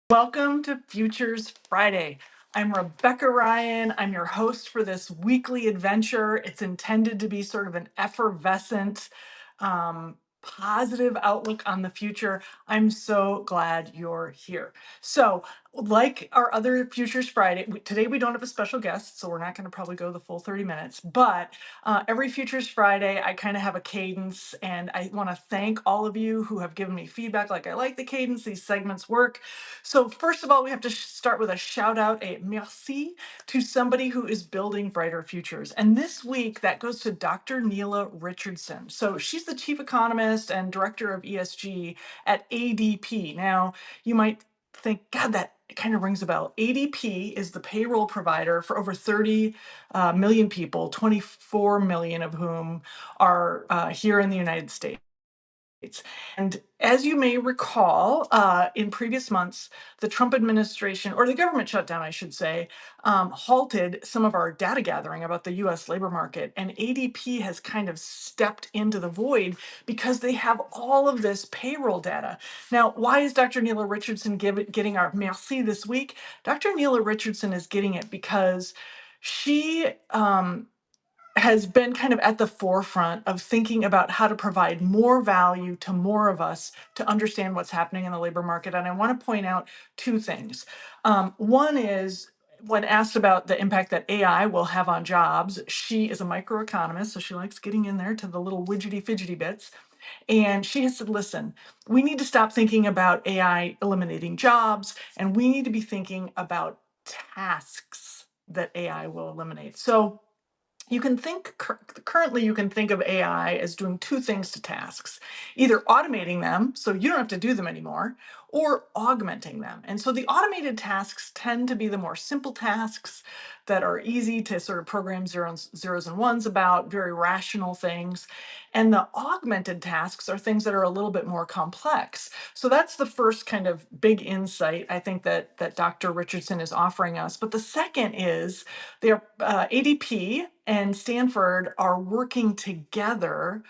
Welcome to Futures Friday. I'm Rebecca Ryan. I'm your host for this weekly adventure. It's intended to be sort of an effervescent, positive outlook on the future. I'm so glad you're here. So, like our other Futures Friday, today we don't have a special guest, so we're not going to probably go the full 30 minutes. But every Futures Friday, I kind of have a cadence, and I want to thank all of you who have given me feedback. Like, I like the cadence, these segments work. So first of all, we have to start with a shout out, a merci, to somebody who is building brighter futures. And this week, that goes to Dr. Neela Richardson. So she's the chief economist and director of ESG at ADP. Now, you might think, God, that kind of rings a bell. ADP is the payroll provider for over 30 million people, 24 million of whom are here in the United States. And as you may recall, in previous months, the Trump administration, or the government shutdown, I should say, halted some of our data gathering about the US labor market. And ADP has kind of stepped into the void because they have all of this payroll data. Now, why is Dr. Neela Richardson getting our merci this week? Dr. Neela Richardson is getting it because she has been kind of at the forefront of thinking about how to provide more value to more of us to understand what's happening in the labor market. And I want to point out two things. One is, when asked about the impact that AI will have on jobs, she is a microeconomist, so she likes getting in there to the little widgety fidgety bits. And she has said, listen, we need to stop thinking about AI eliminating jobs, and we need to be thinking about tasks that AI will eliminate. So you can think currently you can think of AI as doing two things to tasks, either automating them so you don't have to do them anymore, or augmenting them. And so the automated tasks tend to be the more simple tasks that are easy to sort of program zeros and ones about, very rational things. And the augmented tasks are things that are a little bit more complex. So that's the first kind of big insight I think that Dr. Richardson is offering us. But the second is their ADP and Stanford are working together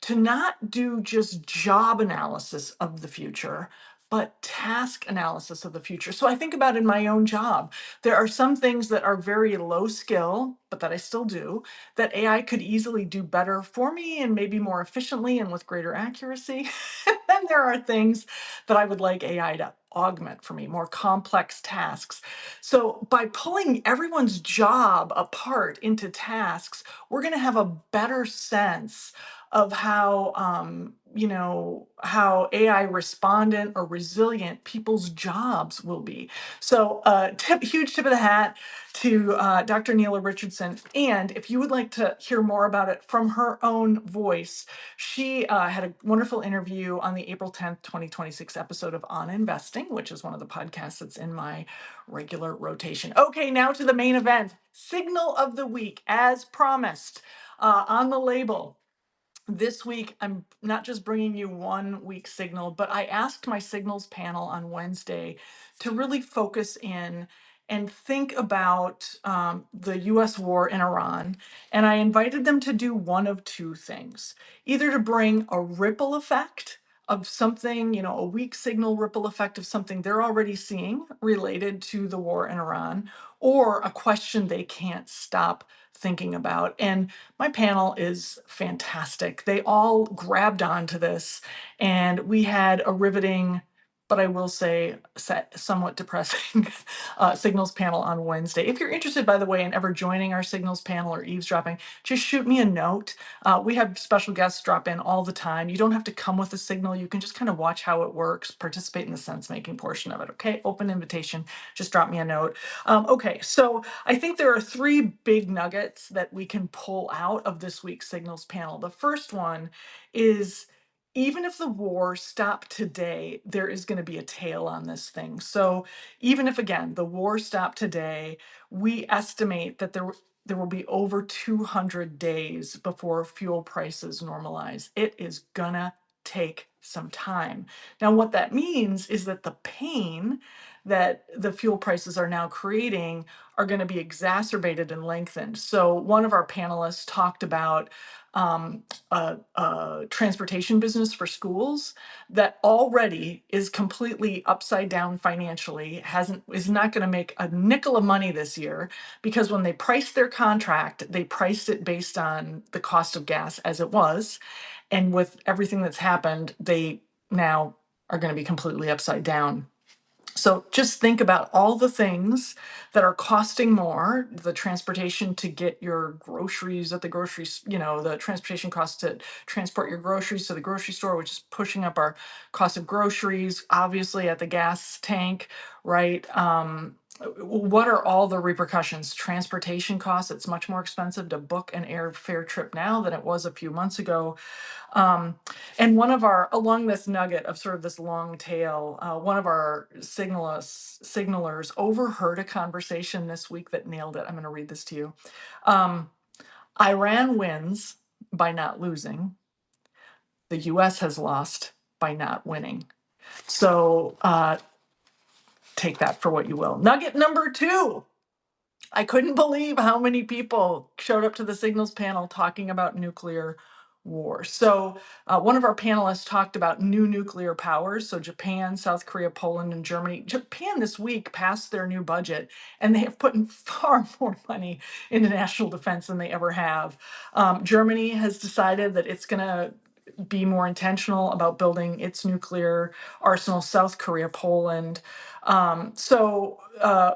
to not do just job analysis of the future, but task analysis of the future. So I think about in my own job, there are some things that are very low skill, but that I still do, that AI could easily do better for me and maybe more efficiently and with greater accuracy. And then there are things that I would like AI to augment for me, more complex tasks. So by pulling everyone's job apart into tasks, we're going to have a better sense of how AI respondent or resilient people's jobs will be. So huge tip of the hat to Dr. Neela Richardson. And if you would like to hear more about it from her own voice, she had a wonderful interview on the April 10th, 2026 episode of On Investing, which is one of the podcasts that's in my regular rotation. Okay, now to the main event, Signal of the Week, as promised on the label. This week, I'm not just bringing you 1 week signal, but I asked my signals panel on Wednesday to really focus in and think about the US war in Iran. And I invited them to do one of two things, either to bring a ripple effect of something, a weak signal ripple effect of something they're already seeing related to the war in Iran, or a question they can't stop thinking about. And my panel is fantastic. They all grabbed onto this, and we had a riveting, but I will say somewhat depressing signals panel on Wednesday. If you're interested, by the way, in ever joining our signals panel or eavesdropping, just shoot me a note. We have special guests drop in all the time. You don't have to come with a signal. You can just kind of watch how it works, participate in the sense making portion of it. Okay, open invitation. Just drop me a note. Okay, so I think there are three big nuggets that we can pull out of this week's signals panel. The first one is, even if the war stopped today, there is going to be a tail on this thing. So even if, again, the war stopped today, we estimate that there will be over 200 days before fuel prices normalize. It is gonna take some time. Now, what that means is that the pain that the fuel prices are now creating are going to be exacerbated and lengthened. So, one of our panelists talked about a transportation business for schools that already is completely upside down financially, hasn't is not going to make a nickel of money this year because when they priced their contract, they priced it based on the cost of gas as it was. And with everything that's happened, they now are going to be completely upside down. So just think about all the things that are costing more, the transportation to get your groceries at the groceries, the transportation costs to transport your groceries to the grocery store, which is pushing up our cost of groceries, obviously at the gas tank, right? What are all the repercussions? Transportation costs, it's much more expensive to book an airfare trip now than it was a few months ago. Um, and along this nugget of sort of this long tail, one of our signalers overheard a conversation this week that nailed it. I'm going to read this to you. Um, Iran wins by not losing. The US has lost by not winning. So take that for what you will. Nugget number 2. I couldn't believe how many people showed up to the signals panel talking about nuclear war. So, one of our panelists talked about new nuclear powers. So, Japan, South Korea, Poland, and Germany. Japan this week passed their new budget, and they have put in far more money into national defense than they ever have. Germany has decided that it's going to be more intentional about building its nuclear arsenal. South Korea, Poland.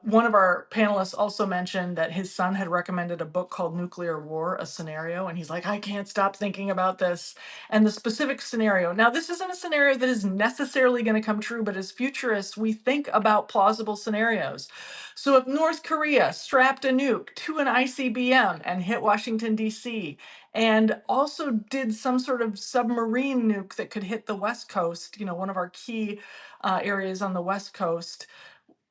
One of our panelists also mentioned that his son had recommended a book called Nuclear War, a Scenario, and he's like, I can't stop thinking about this. And the specific scenario, now this isn't a scenario that is necessarily going to come true, but as futurists, we think about plausible scenarios. So if North Korea strapped a nuke to an ICBM and hit Washington, D.C., and also did some sort of submarine nuke that could hit the West Coast, one of our key areas on the West Coast,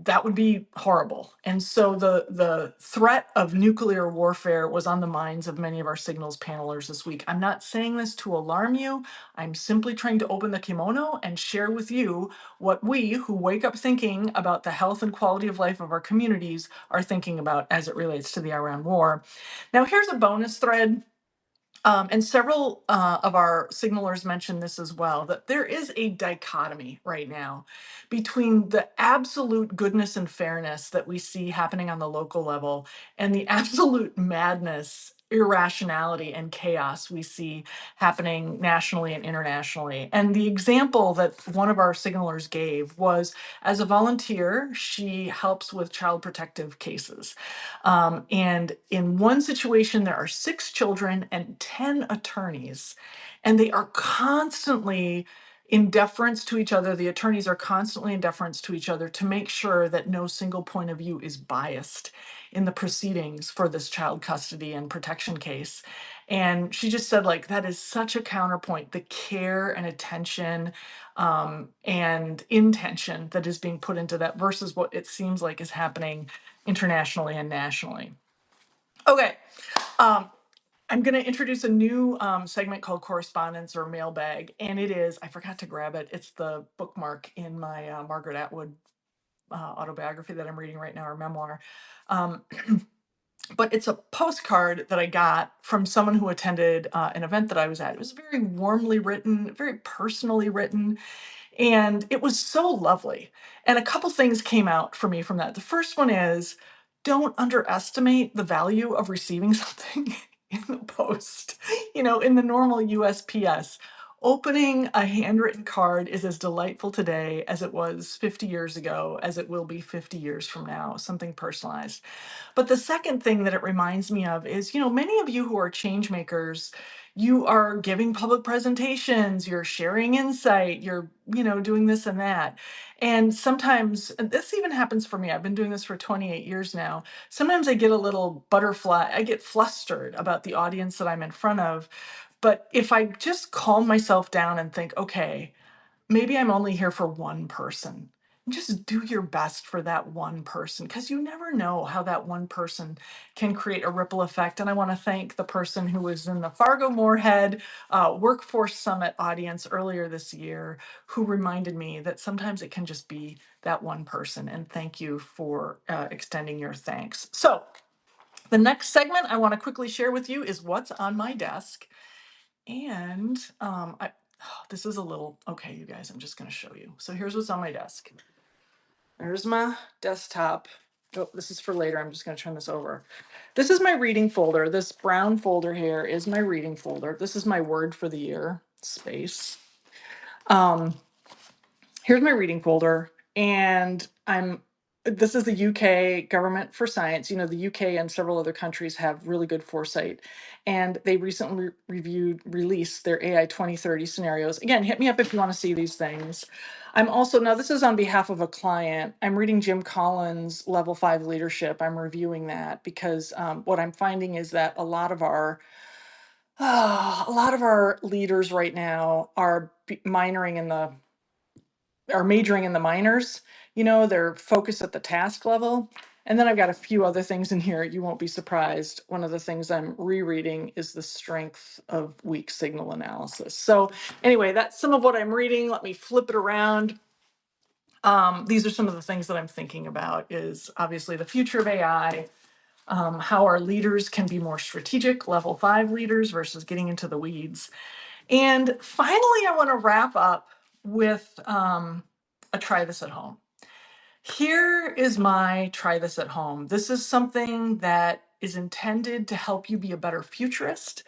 that would be horrible. And so the threat of nuclear warfare was on the minds of many of our signals panelers this week. I'm not saying this to alarm you. I'm simply trying to open the kimono and share with you what we who wake up thinking about the health and quality of life of our communities are thinking about as it relates to the Iran war. Now, here's a bonus thread. And several of our signalers mentioned this as well, that there is a dichotomy right now between the absolute goodness and fairness that we see happening on the local level and the absolute madness, irrationality, and chaos we see happening nationally and internationally. And the example that one of our signalers gave was, as a volunteer, she helps with child protective cases. And in one situation, there are 6 children and 10 attorneys, and they are constantly in deference to each other. The attorneys are constantly in deference to each other to make sure that no single point of view is biased in the proceedings for this child custody and protection case. And she just said, like, that is such a counterpoint, the care and attention and intention that is being put into that versus what it seems like is happening internationally and nationally. Okay, um, I'm going to introduce a new segment called Correspondence or Mailbag, and I forgot to grab it. It's the bookmark in my Margaret Atwood autobiography that I'm reading right now, or memoir. Um, but it's a postcard that I got from someone who attended an event that I was at. It was very warmly written, very personally written. And it was so lovely. And a couple things came out for me from that. The first one is, don't underestimate the value of receiving something in the post. In the normal USPS, opening a handwritten card is as delightful today as it was 50 years ago, as it will be 50 years from now, something personalized. But the second thing that it reminds me of is, many of you who are change makers, you are giving public presentations, you're sharing insight, you're, doing this and that. And sometimes, and this even happens for me, I've been doing this for 28 years now. Sometimes I get a little butterfly, I get flustered about the audience that I'm in front of. But if I just calm myself down and think, okay, maybe I'm only here for one person. just do your best for that one person, because you never know how that one person can create a ripple effect. And I want to thank the person who was in the Fargo Moorhead Workforce Summit audience earlier this year who reminded me that sometimes it can just be that one person. And thank you for extending your thanks. So, the next segment I want to quickly share with you is what's on my desk. And this is a little, okay, you guys, I'm just going to show you. So here's what's on my desk. There's my desktop. Oh, this is for later. I'm just going to turn this over. This is my reading folder. This brown folder here is my reading folder. This is my word for the year, space. Here's my reading folder, and this is the UK Government for Science. You know, the UK and several other countries have really good foresight, and they recently released their AI 2030 scenarios. Again, hit me up if you want to see these things. I'm also, now this is on behalf of a client. I'm reading Jim Collins' Level 5 Leadership. I'm reviewing that because what I'm finding is that a lot of our leaders right now are majoring in the minors. You know, they're focused at the task level. And then I've got a few other things in here. You won't be surprised. One of the things I'm rereading is The Strength of Weak Signal Analysis. So anyway, that's some of what I'm reading. Let me flip it around. These are some of the things that I'm thinking about is obviously the future of AI, how our leaders can be more strategic, level 5 leaders versus getting into the weeds. And finally, I want to wrap up with a try this at home. Here is my try this at home. This is something that is intended to help you be a better futurist,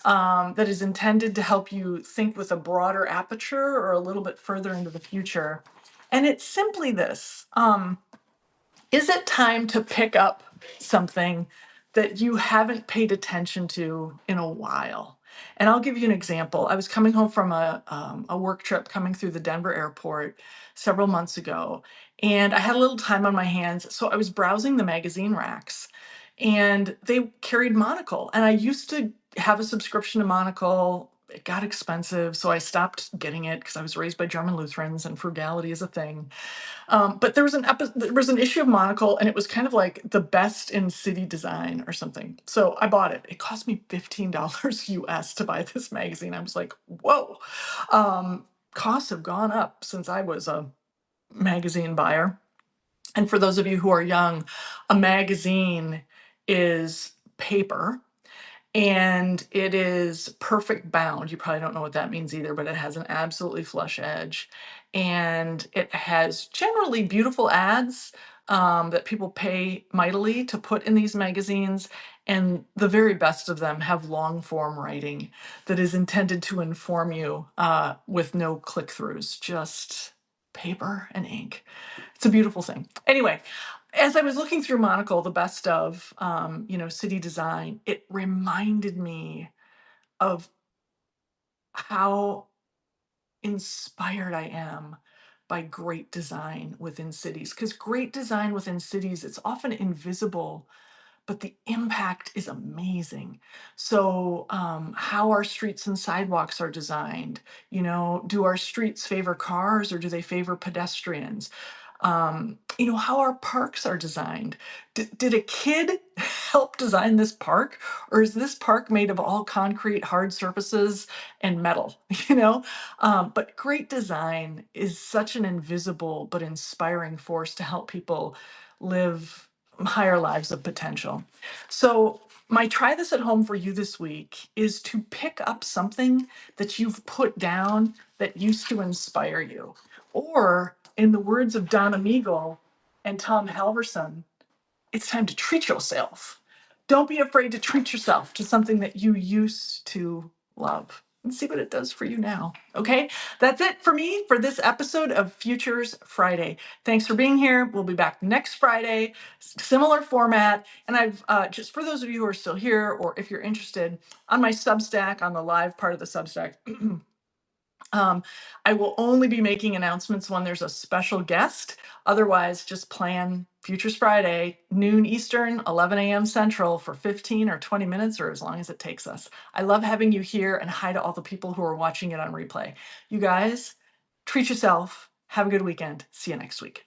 that is intended to help you think with a broader aperture or a little bit further into the future. And it's simply this. Is it time to pick up something that you haven't paid attention to in a while? And I'll give you an example. I was coming home from a work trip coming through the Denver airport several months ago, and I had a little time on my hands. So I was browsing the magazine racks, and they carried Monocle. And I used to have a subscription to Monocle. It got expensive, so I stopped getting it because I was raised by German Lutherans and frugality is a thing. But there was an issue of Monocle, and it was kind of like the best in city design or something. So I bought it. It cost me $15 US to buy this magazine. I was like, whoa. Costs have gone up since I was a magazine buyer. And for those of you who are young, a magazine is paper and it is perfect bound. You probably don't know what that means either, but it has an absolutely flush edge. And it has generally beautiful ads that people pay mightily to put in these magazines. And the very best of them have long form writing that is intended to inform you with no click throughs, just paper and ink. It's a beautiful thing. Anyway, as I was looking through Monocle, the best of, city design, it reminded me of how inspired I am by great design within cities. Because great design within cities, it's often invisible, but the impact is amazing. So, how our streets and sidewalks are designed, do our streets favor cars or do they favor pedestrians? How our parks are designed. Did a kid help design this park, or is this park made of all concrete, hard surfaces and metal? But great design is such an invisible but inspiring force to help people live higher lives of potential. So, my try this at home for you this week is to pick up something that you've put down that used to inspire you. Or, in the words of Donna Meagle and Tom Halverson, it's time to treat yourself. Don't be afraid to treat yourself to something that you used to love and see what it does for you now. Okay, that's it for me for this episode of Futures Friday. Thanks for being here. We'll be back next Friday, similar format. And I've just for those of you who are still here, or if you're interested, on my Substack, on the live part of the Substack, I will only be making announcements when there's a special guest. Otherwise, just plan Futures Friday, noon Eastern, 11 a.m. Central for 15 or 20 minutes or as long as it takes us. I love having you here, and hi to all the people who are watching it on replay. You guys, treat yourself, Have a good weekend. See you next week.